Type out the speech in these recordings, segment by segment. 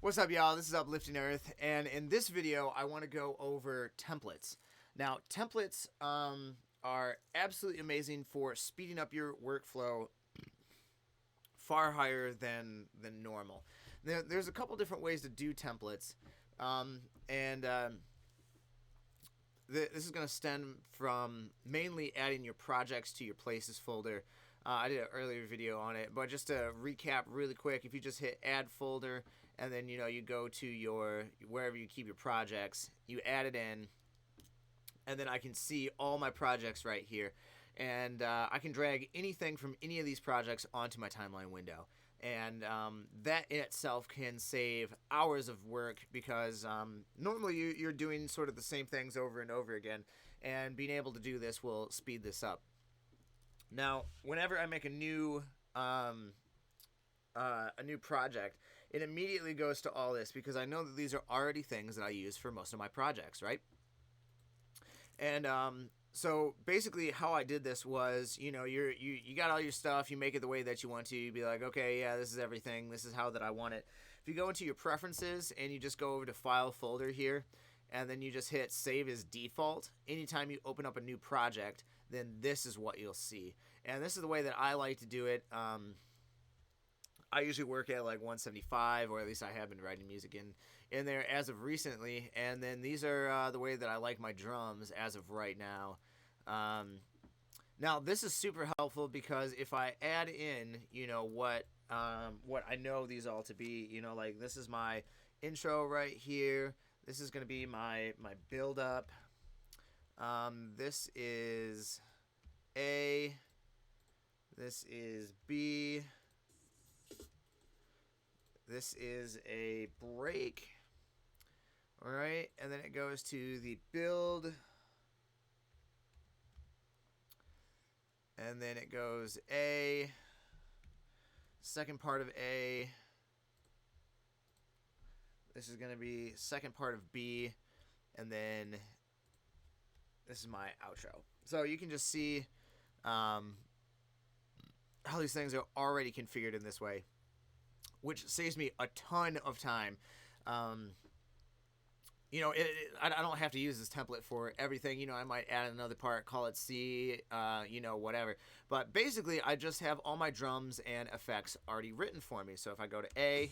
What's up, y'all? This is Uplifting Earth, and in this video, I want to go over templates. Now, templates are absolutely amazing for speeding up your workflow far higher than normal. There's a couple different ways to do templates, this is going to stem from mainly adding your projects to your places folder. I did an earlier video on it, but just to recap really quick, if you just hit add folder and then you go to your wherever you keep your projects, you add it in, and then I can see all my projects right here, and I can drag anything from any of these projects onto my timeline window, and that in itself can save hours of work because normally you're doing sort of the same things over and over again, and being able to do this will speed this up. Now, whenever I make a new project, it immediately goes to all this because I know that these are already things that I use for most of my projects, right? And so basically how I did this was, you got all your stuff, you make it the way that you want to, you be like, okay, yeah, this is everything, this is how that I want it. If you go into your preferences and you just go over to file folder here, and then you just hit save as default, anytime you open up a new project, then this is what you'll see. And this is the way that I like to do it. I usually work at like 175, or at least I have been writing music in there as of recently. And then these are the way that I like my drums as of right now. Now this is super helpful because if I add in, what I know these all to be, like this is my intro right here. This is going to be my build up. This is A. This is B. This is a break. All right, and then it goes to the build. And then it goes A. Second part of A. This is going to be second part of B, and then this is my outro. So you can just see how these things are already configured in this way, which saves me a ton of time. I don't have to use this template for everything. I might add another part, call it C, whatever. But basically, I just have all my drums and effects already written for me. So if I go to A,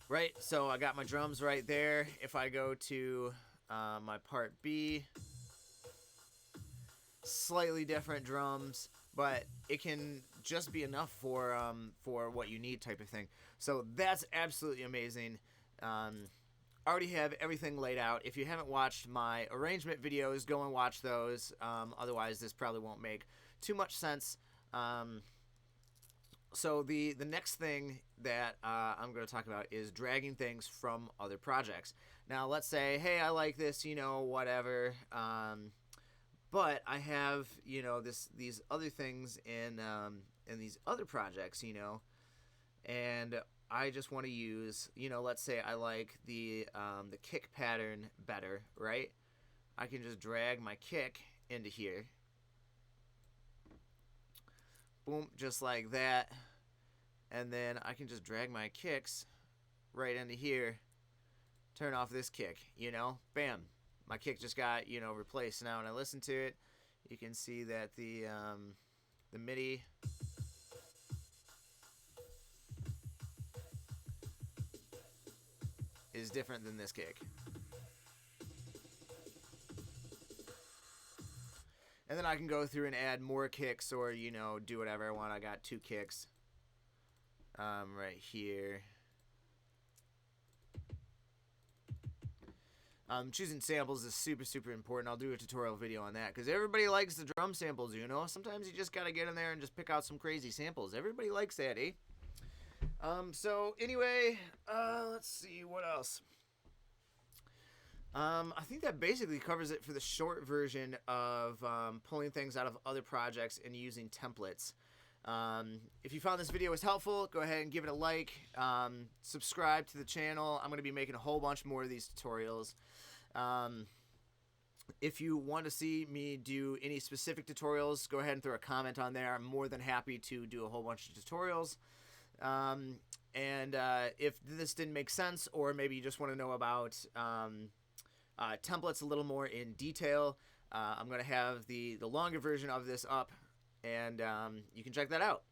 right, so I got my drums right there. If I go to my part B, slightly different drums, but it can just be enough for what you need type of thing. So that's absolutely amazing. I already have everything laid out. If you haven't watched my arrangement videos, go and watch those. Otherwise, this probably won't make too much sense. So the next thing that I'm going to talk about is dragging things from other projects. Now, let's say, hey, I like this, whatever. But I have, these other things in these other projects, and I just want to use, let's say I like the kick pattern better, right? I can just drag my kick into here. Boom, just like that. And then I can just drag my kicks right into here, turn off this kick, bam. My kick just got, replaced. Now when I listen to it, you can see that the MIDI is different than this kick. And then I can go through and add more kicks or, do whatever I want. I got 2 kicks right here. Choosing samples is super important. I'll do a tutorial video on that because everybody likes the drum samples, Sometimes you just got to get in there and just pick out some crazy samples. Everybody likes that, eh? So anyway, let's see what else. I think that basically covers it for the short version of pulling things out of other projects and using templates. If you found this video was helpful, go ahead and give it a like. Subscribe to the channel. I'm going to be making a whole bunch more of these tutorials. If you want to see me do any specific tutorials, go ahead and throw a comment on there. I'm more than happy to do a whole bunch of tutorials. And if this didn't make sense, or maybe you just want to know about templates a little more in detail, I'm going to have the longer version of this up, and you can check that out.